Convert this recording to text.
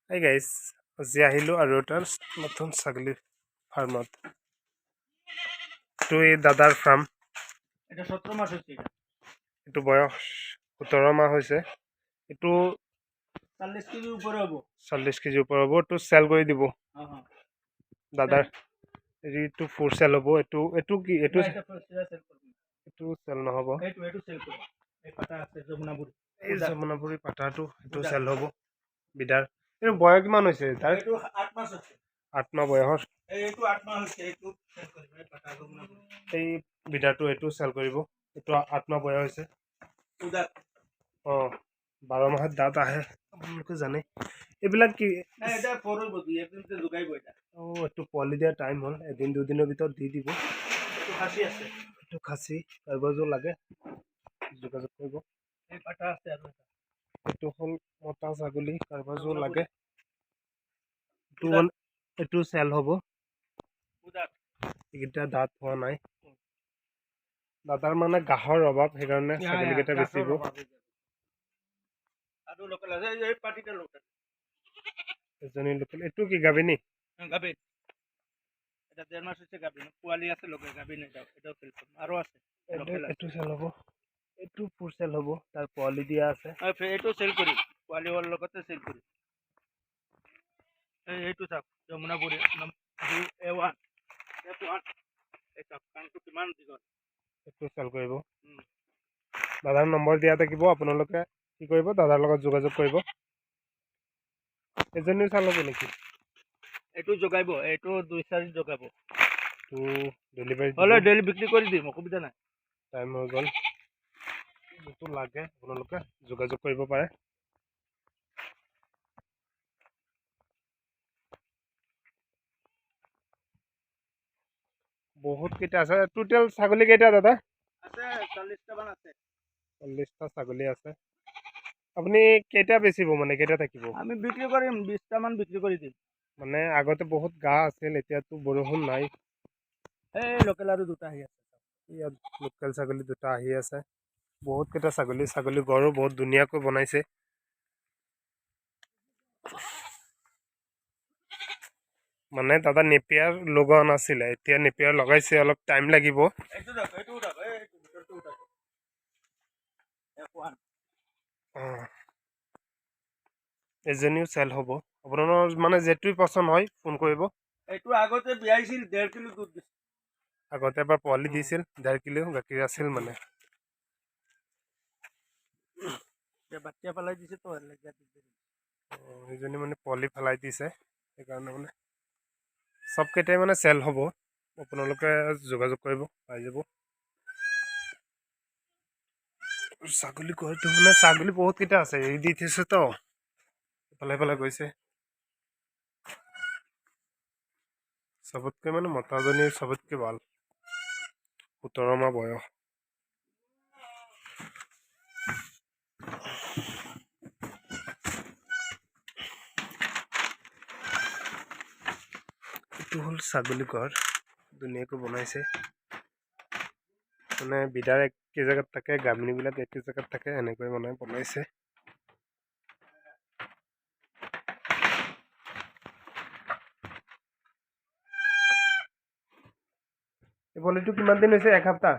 Hi guys, আজি আহিলোঁ আৰু এটা নতুন ছাগলী ফাৰ্মত। এইটো এই দাদাৰ ফাৰ্ম। এটা 17 মাস হচ্ছে এটা। এইটো বয়স 17 মাহ হৈছে। এইটো 40 কেজির উপরে হবো। 40 কেজিৰ ওপৰ হ'ব। এইটো চেল কৰি দিব দাদাৰ। এইটো ফুৰ চেল হ'ব। এইটো এইটো কি এইটো এটা সেল করব। এইটো চেল নহ'ব। এইটো সেল করব। এই পাটা আছে যমুনাপুর। এই যমুনাপুৰী পাঠাটো এইটো চেল হ'ব। বিদাৰ এইটো বয়স কিমান হৈছে তাৰ? এইটো 8 মাস হচ্ছে। 8 মাহ বয়স। এইটো 8 মাস হচ্ছে। এইটো সেল করব। এই পাটা যমুনাপুর। এই বিদাৰটো এইটো চেল কৰিব। এইটো 8 মাহ বয়স হৈছে। উদাত 12 মাহত দাঁত আহে, আপোনালোকে জানে। এইবিলাক কি এটা ফৰৰ বডি এপ্ৰিলতে লুকাইব এটা। এইটো পোৱালি দিয়া টাইম হ'ল। এদিন দুদিনৰ ভিতৰত দি দিব। এইটো খাসি আছে। এইটো খাচী কাৰোবাৰ লাগে যোগাযোগ কৰিব। এই পাটা আছে আৰু এটা। এইটো হ'ল মতা ছাগলী, কাৰোবাৰ লাগে। উদাত এইটো চেল হ'ব। উদাত এইকেইটা দাঁত হোৱা নাই। দাদাৰ মানে গাহৰ অভাৱ, সেইকাৰণে ছাগলীকেইটা বেচিব। আৰু লোকেল আছে এই পাটিটা লোকেল। এজনী লোকেল। এইটো কি গাভিনী? গাবিন। এটা 1.5 মাস হচ্ছে গাবিন। পোৱালি আছে লোকেল গাবিন এটাও সেল কৰব। আৰু আছে লোকেল আছে। এইটো চেল হ'ব। এইটো ফুৰ চেল হ'ব। তাৰ পোৱালি দিয়া আছে। এইটো সেল কৰি পোৱালি হোৱাৰ লগতে সেল কৰি। এইটো চাওক যমুনাপুৰী A1 F1 এই চাওক কাণটো কিমান দীঘল। এইটো চেল কৰিব। দাদাৰ নম্বৰ দিয়া থাকিব। আপোনালোকে কি কৰিব, দাদাৰ লগত যোগাযোগ কৰিব। এজনীও চাল হ'ব নেকি? এইটো জগাইব। এইটো 2-4 জগাব। তো ডেলিভাৰী হ'লে ডেইলি বিক্ৰি কৰি দিম, অসুবিধা নাই। টাইম হৈ গ'ল। যিটো লাগে আপোনালোকে যোগাযোগ কৰিব পাৰে। বহুত কেইটা আছে। টোটেল ছাগলী কেইটা দাদা? আছে 40টা মান আছে। 40টা ছাগলী আছে। আপুনি কেইটা বেচিব, মানে কেইটা থাকিব? আমি বিক্রি কৰিম 20টা মান বিক্ৰি কৰি দিম। মানে আগতে বহুত গা আছিল, এতিয়াতো বৰষুণ নাই। এই লোকেল আৰু দুটা আহি আছে। ইয়াত লোকেল ছাগলী দুটা আহি আছে। বহুত কেইটা ছাগলী ঘৰো বহুত ধুনীয়াকৈ বনাইছে। মানে দাদা নেপিয়াৰ লগোৱা নাছিলে, এতিয়া নেপিয়াৰ লগাইছে, অলপ টাইম লাগিব। এজনীও চেল হ'ব। আপোনাৰ মানে যেটোই পচন্দ হয় ফোন কৰিব। এইটো আগতে বিয়াইছিল 1.5 কিলো দুধ দিছিল। আগতে এবাৰ পোৱালি দিছিল, 1.5 কিলো গাখীৰ আছিল মানে। বাচ্চা পেলাই দিছে তো সেইজনী মানে পোৱালি পেলাই দিছে, সেইকাৰণে মানে চবকেইটাই মানে চেল হ'ব। আপোনালোকে যোগাযোগ কৰিব, পাই যাব। ছাগলী ঘৰটো মানে ছাগলী বহুত কেইটা আছে, এৰি দি থৈছে তো পেলাই গৈছে। চবতকৈ মানে মতাজনী চবতকৈ ভাল। 17 মাহ বয়স। এইটো হ'ল ছাগলী ঘৰ, ধুনীয়াকৈ বনাইছে। মানে বিদাৰ একে জেগাত থাকে, গাভিনীবিলাক একে জেগাত থাকে, এনেকৈ মানে বনাইছে। এই পোৱালিটো কিমান দিন হৈছে? 1 সপ্তাহ।